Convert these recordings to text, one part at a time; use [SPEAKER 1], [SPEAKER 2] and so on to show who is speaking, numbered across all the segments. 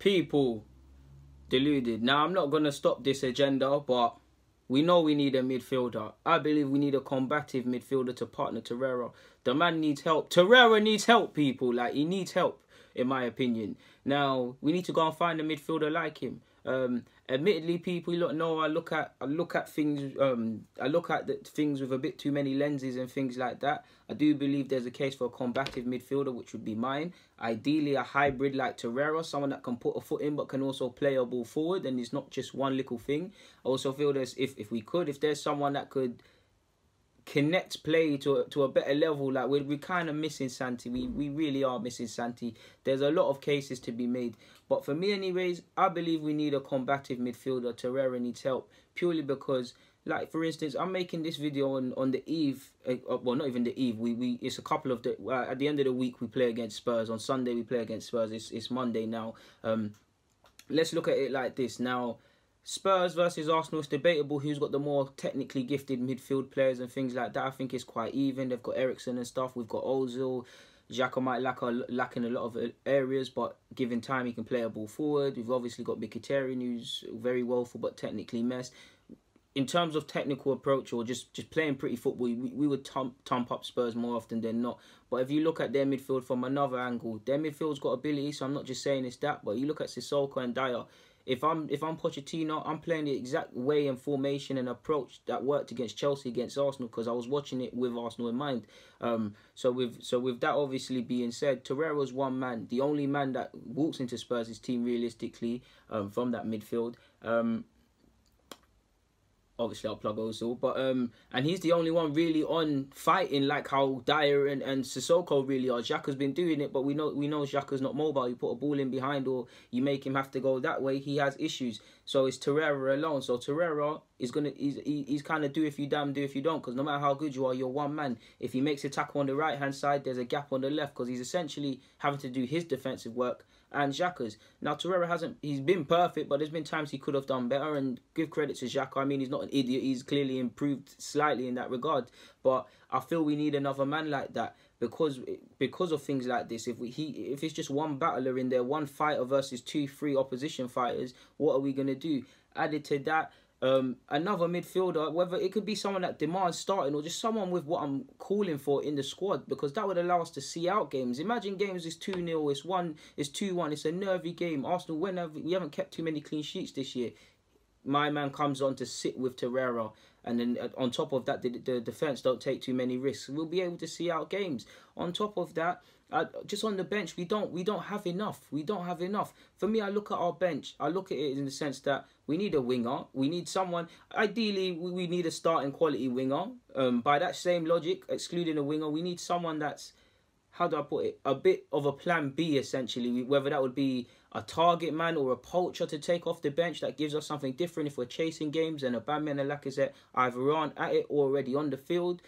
[SPEAKER 1] People deluded. Now, I'm not going to stop this agenda, but we know we need a midfielder. I believe we need a combative midfielder to partner Torreira. The man needs help. Torreira needs help, people. Like, he needs help, in my opinion. Now, we need to go and find a midfielder like him. Admittedly, people, you don't know, I look at things things with a bit too many lenses and things like that. I do believe there's a case for a combative midfielder, which would be mine. Ideally, a hybrid like Torreira, someone that can put a foot in but can also play a ball forward, and it's not just one little thing. I also feel there's if there's someone that could connect play to a better level. Like, we're kind of missing Santi. We really are missing Santi. There's a lot of cases to be made, but for me anyways, I believe we need a combative midfielder. Torreira needs help purely because, like, for instance, I'm making this video on the eve, well, not even the eve, it's a couple of the at the end of the week we play against Spurs. On Sunday we play against Spurs. It's Monday now. Let's look at it like this now. Spurs versus Arsenal, it's debatable who's got the more technically gifted midfield players and things like that. I think it's quite even. They've got Eriksen and stuff. We've got Ozil. Xhaka might lack in a lot of areas, but given time, he can play a ball forward. We've obviously got Mkhitaryan, who's very woeful but technically messed. In terms of technical approach or just playing pretty football, we would thump up Spurs more often than not. But if you look at their midfield from another angle, their midfield's got ability, so I'm not just saying it's that, but you look at Sissoko and Dyer. If I'm Pochettino, I'm playing the exact way and formation and approach that worked against Chelsea, against Arsenal, because I was watching it with Arsenal in mind. So with that obviously being said, Torreira's one man, the only man that walks into Spurs' team realistically from that midfield. Obviously, I'll plug Ozil, but and he's the only one really on fighting like how Dyer and Sissoko really are. Xhaka's been doing it, but we know Xhaka's not mobile. You put a ball in behind or you make him have to go that way, he has issues. So it's Torreira alone. So Torreira is he's kind of do if you damn, do if you don't, because no matter how good you are, you're one man. If he makes a tackle on the right hand side, there's a gap on the left, because he's essentially having to do his defensive work and Xhaka's. Now, Torreira he's been perfect, but there's been times he could have done better, and give credit to Xhaka. I mean, he's not an idiot. He's clearly improved slightly in that regard, but I feel we need another man like that because of things like this. If it's just one battler in there, one fighter versus 2-3 opposition fighters, what are we going to do? Added to that, another midfielder, whether it could be someone that demands starting or just someone with what I'm calling for in the squad, because that would allow us to see out games. Imagine games is 2-0, it's 2-1, it's a nervy game. Arsenal, we haven't kept too many clean sheets this year. My man comes on to sit with Torreira, and then on top of that, the defence don't take too many risks. We'll be able to see out games. On top of that, just on the bench, we don't have enough. We don't have enough. For me, I look at our bench. I look at it in the sense that we need a winger. We need someone. Ideally, we need a starting quality winger. By that same logic, excluding a winger, we need someone that's, how do I put it, a bit of a plan B, essentially. Whether that would be a target man or a poacher to take off the bench that gives us something different if we're chasing games, and Aubameyang and Lacazette either aren't at it or already on the field.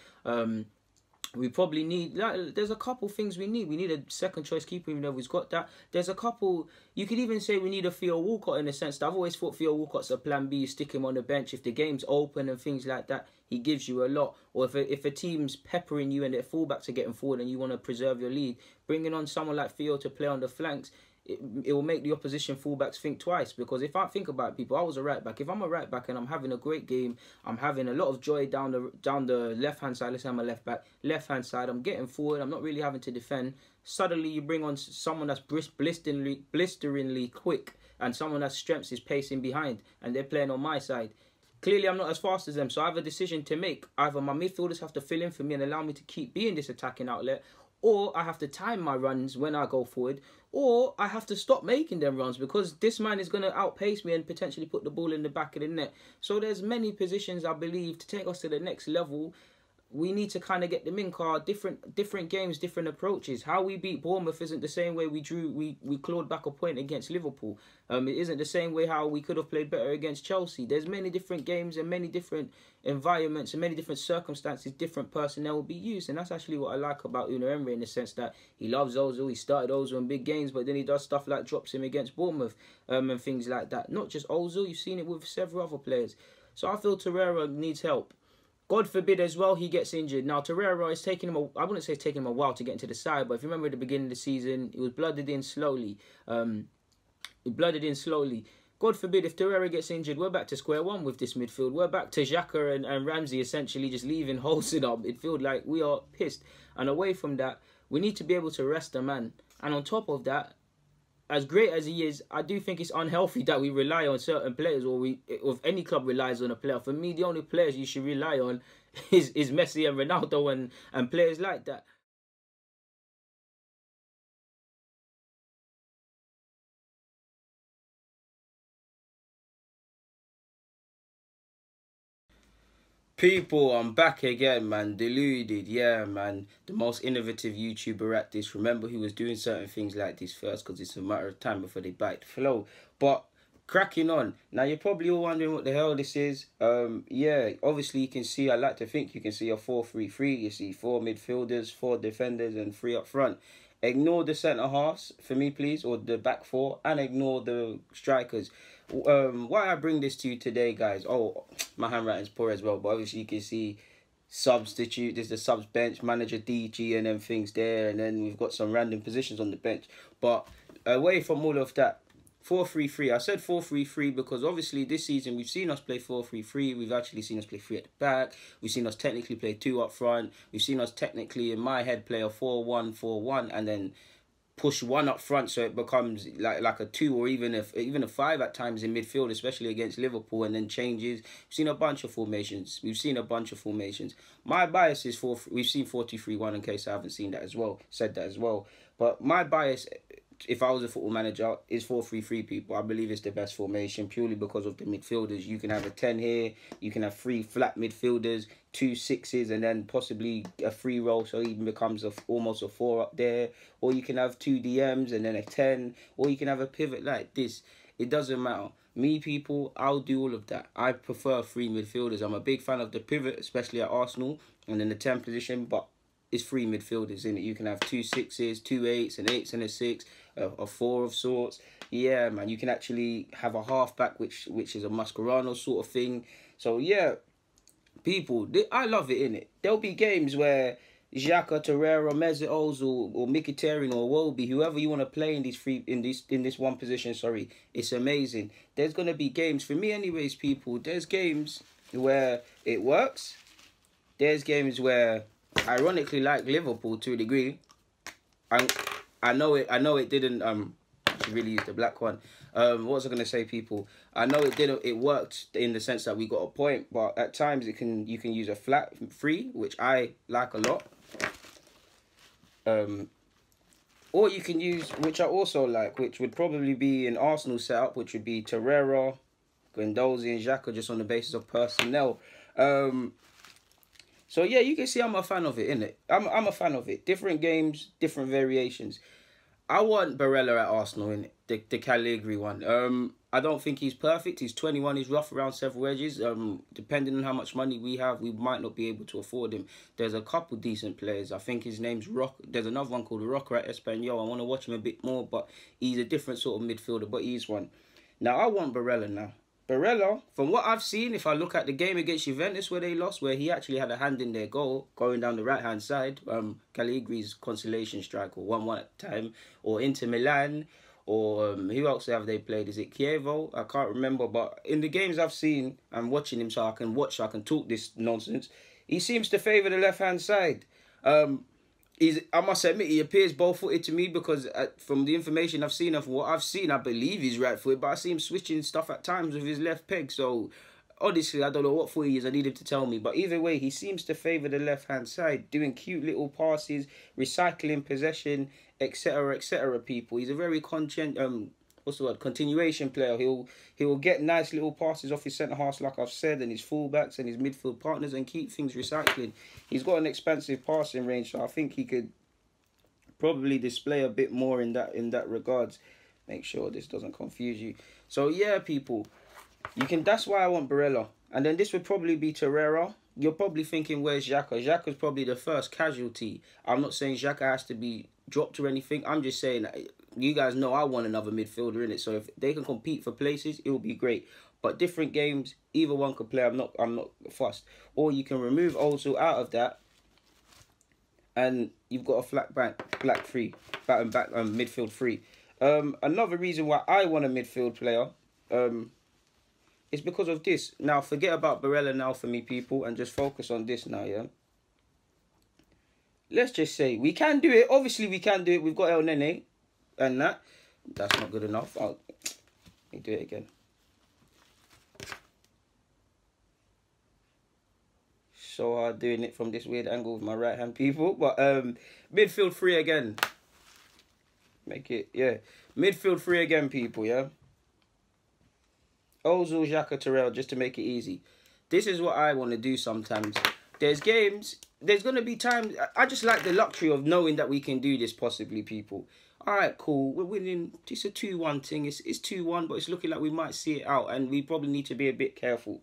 [SPEAKER 1] We probably need, there's a couple things we need. We need a second choice keeper, even though we've got that. There's a couple, you could even say we need a Theo Walcott in a sense that I've always thought Theo Walcott's a plan B. You stick him on the bench if the game's open and things like that. He gives you a lot. Or if a team's peppering you and their fullbacks are getting forward and you want to preserve your lead, bringing on someone like Theo to play on the flanks, it will make the opposition fullbacks think twice. Because if I think about people, I was a right back. If I'm a right back and I'm having a great game, I'm having a lot of joy down the left hand side. Let's say I'm a left back, left hand side. I'm getting forward. I'm not really having to defend. Suddenly you bring on someone that's blisteringly quick, and someone that strengths his pacing behind, and they're playing on my side. Clearly, I'm not as fast as them, so I have a decision to make. Either my midfielders have to fill in for me and allow me to keep being this attacking outlet, or I have to time my runs when I go forward, or I have to stop making them runs because this man is going to outpace me and potentially put the ball in the back of the net. So there's many positions, I believe, to take us to the next level. We need to kind of get them in, car different games, different approaches. How we beat Bournemouth isn't the same way we clawed back a point against Liverpool. It isn't the same way how we could have played better against Chelsea. There's many different games and many different environments and many different circumstances, different personnel will be used. And that's actually what I like about Unai Emery, in the sense that he loves Ozil. He started Ozil in big games, but then he does stuff like drops him against Bournemouth and things like that. Not just Ozil, you've seen it with several other players. So I feel Torreira needs help. God forbid as well he gets injured. Now, Torreira is taking him, I wouldn't say it's taking him a while to get into the side, but if you remember at the beginning of the season, he was blooded in slowly. He blooded in slowly. God forbid if Torreira gets injured, we're back to square one with this midfield. We're back to Xhaka and Ramsey essentially just leaving holes in our midfield. Like, we are pissed. And away from that, we need to be able to rest a man. And on top of that, as great as he is, I do think it's unhealthy that we rely on certain players, or if any club relies on a player. For me, the only players you should rely on is Messi and Ronaldo and players like that. People, I'm back again, man. Deluded, yeah, man. The most innovative YouTuber at this. Remember, he was doing certain things like this first, because it's a matter of time before they bite the flow. But cracking on. Now, you're probably all wondering what the hell this is. Yeah, obviously you can see, I like to think you can see a 4-3-3. You see 4 midfielders, 4 defenders, and 3 up front. Ignore the centre halves for me, please, or the back 4, and ignore the strikers. Why I bring this to you today, guys? Oh, my handwriting's poor as well, but obviously you can see substitute. There's the subs bench, manager, DG, and then things there, and then we've got some random positions on the bench. But away from all of that, 4-3-3. I said 4-3-3 because obviously this season we've seen us play 4-3-3. We've actually seen us play 3 at the back. We've seen us technically play 2 up front. We've seen us technically, in my head, play a 4-1-4-1 and then push 1 up front, so it becomes like a 2 or even a 5 at times in midfield, especially against Liverpool, and then changes. We've seen a bunch of formations. My bias is we've seen 4-2-3-1, in case I haven't seen that as well, said that as well. But my bias, if I was a football manager, is 4-3-3, people. I believe it's the best formation purely because of the midfielders. You can have a 10 here, you can have 3 flat midfielders, 2 6s, and then possibly a free roll, so it even becomes almost a 4 up there. Or you can have 2 DMs and then a 10, or you can have a pivot like this. It doesn't matter. Me, people, I'll do all of that. I prefer 3 midfielders. I'm a big fan of the pivot, especially at Arsenal, and in the 10 position, but it's 3 midfielders in it. You can have 2 6s, 2 8s, an 8 and a 6, a 4 of sorts. Yeah, man, you can actually have a halfback, which is a Mascherano sort of thing. So yeah, people, I love it, innit? There'll be games where Xhaka, Torreira, Mesut or Mkhitaryan or Iwobi, whoever you want to play in this one position, sorry, it's amazing. There's gonna be games, for me anyways, people, there's games where it works. There's games where, ironically, like Liverpool to a degree, I know it didn't I should really use the black one. What was I gonna say, people? I know it worked in the sense that we got a point, but at times you can use a flat 3, which I like a lot. Or you can use, which I also like, which would probably be an Arsenal setup, which would be Torreira, Guendouzi, and Xhaka, just on the basis of personnel. So yeah, you can see I'm a fan of it, innit? I'm a fan of it. Different games, different variations. I want Barella at Arsenal, innit? The Caligari one. I don't think he's perfect. He's 21. He's rough around several edges. Depending on how much money we have, we might not be able to afford him. There's a couple decent players. I think his name's Rock. There's another one called Rocker at Espanyol. I want to watch him a bit more, but he's a different sort of midfielder, but he's one. Now, I want Barella now. Barella, from what I've seen, if I look at the game against Juventus where they lost, where he actually had a hand in their goal, going down the right-hand side, Caligari's consolation strike, or 1-1 at the time, or Inter Milan, or who else have they played? Is it Chievo? I can't remember, but in the games I've seen, I'm watching him so I can talk this nonsense, he seems to favour the left-hand side. I must admit, he appears ball-footed to me because from the information I've seen, of what I've seen, I believe he's right-footed, but I see him switching stuff at times with his left peg. So, honestly, I don't know what foot he is. I need him to tell me. But either way, he seems to favour the left-hand side, doing cute little passes, recycling possession, etc., people. He's a very continuation player. He'll get nice little passes off his centre halves, like I've said, and his fullbacks and his midfield partners, and keep things recycling. He's got an expansive passing range, so I think he could probably display a bit more in that regards. Make sure this doesn't confuse you. So yeah, people, that's why I want Barella. And then this would probably be Torreira. You're probably thinking, where's Xhaka? Xhaka's probably the first casualty. I'm not saying Xhaka has to be dropped or anything. I'm just saying, you guys know I want another midfielder in it. So if they can compete for places, it will be great. But different games, either one could play. I'm not fussed. Or you can remove Ozil out of that, and you've got a flat back 3, midfield 3. Another reason why I want a midfield player is because of this. Now, forget about Barella now for me, people, and just focus on this now, yeah? Let's just say we can do it. Obviously, we can do it. We've got El Nene and that. That's not good enough. Let me do it again. So hard doing it from this weird angle with my right hand, people. But midfield three again. Make it, yeah. Midfield three again, people, yeah. Ozil, Xhaka, Torreira, just to make it easy. This is what I want to do sometimes. There's games, there's going to be times, I just like the luxury of knowing that we can do this possibly, people. Alright, cool, we're winning, it's a 2-1 thing, it's 2-1, but it's looking like we might see it out, and we probably need to be a bit careful.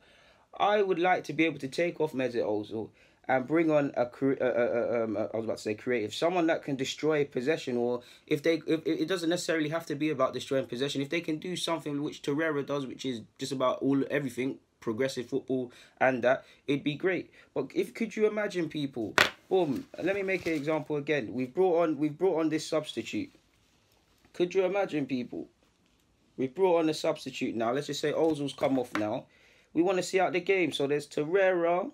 [SPEAKER 1] I would like to be able to take off Mesut Ozil and bring on I was about to say creative, someone that can destroy possession, or if it doesn't necessarily have to be about destroying possession. If they can do something which Torreira does, which is just about everything, progressive football and that, it'd be great. But could you imagine, people? Boom. Let me make an example again. We've brought on this substitute. Could you imagine, people? We've brought on a substitute now. Let's just say Ozil's come off now. We want to see out the game. So there's Torreira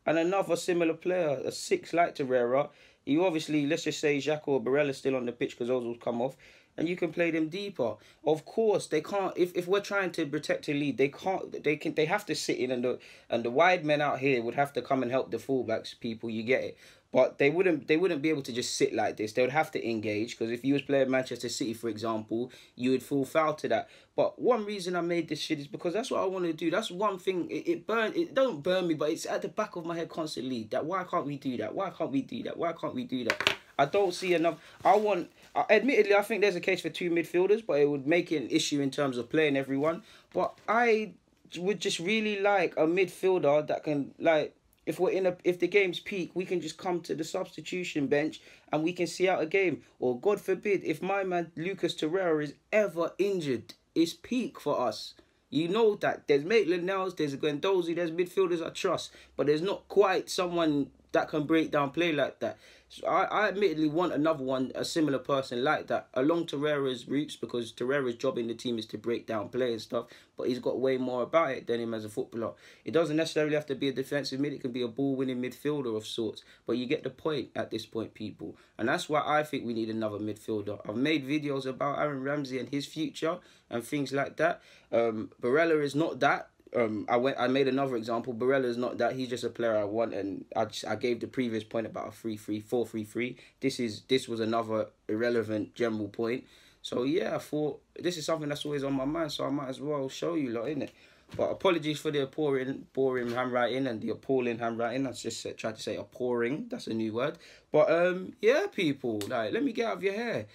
[SPEAKER 1] and another similar player, a 6 like Torreira. You obviously, let's just say Xhaka or Barella's still on the pitch because Ozil's come off, and you can play them deeper. Of course, they can't. If we're trying to protect a lead, they can't. They have to sit in, and the wide men out here would have to come and help the fullbacks. People, you get it. But they wouldn't be able to just sit like this. They would have to engage, because if you was playing Manchester City, for example, you would fall foul to that. But one reason I made this shit is because that's what I want to do. That's one thing. It don't burn me, but it's at the back of my head constantly. That why can't we do that? Why can't we do that? Why can't we do that? I don't see enough. Admittedly, I think there's a case for 2 midfielders, but it would make it an issue in terms of playing everyone. But I would just really like a midfielder that can, like, if the game's peak, we can just come to the substitution bench and we can see out a game. Or God forbid, if my man Lucas Torreira is ever injured, it's peak for us. You know that there's Maitland-Niles, there's Guendouzi, there's midfielders I trust, but there's not quite someone that can break down play like that. So I admittedly want another one, a similar person like that, along Torreira's roots, because Torreira's job in the team is to break down play and stuff, but he's got way more about it than him as a footballer. It doesn't necessarily have to be a defensive mid, it can be a ball-winning midfielder of sorts, but you get the point at this point, people. And that's why I think we need another midfielder. I've made videos about Aaron Ramsey and his future and things like that. Barella is not that. I made another example. Barella is not that. He's just a player I want, and I gave the previous point about a 4-3-3. This was another irrelevant general point. So yeah, I thought this is something that's always on my mind, so I might as well show you lot, innit? But apologies for the boring handwriting and the appalling handwriting. I just tried to say appalling. That's a new word. But yeah, people, like, let me get out of your hair.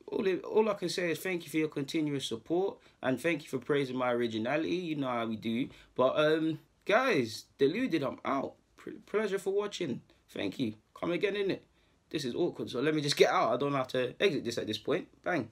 [SPEAKER 1] All I can say is thank you for your continuous support, and thank you for praising my originality. You know how we do. But guys, deluded, I'm out. Pleasure for watching. Thank you. Come again, innit? This is awkward, so let me just get out. I don't have to exit this at this point. Bang.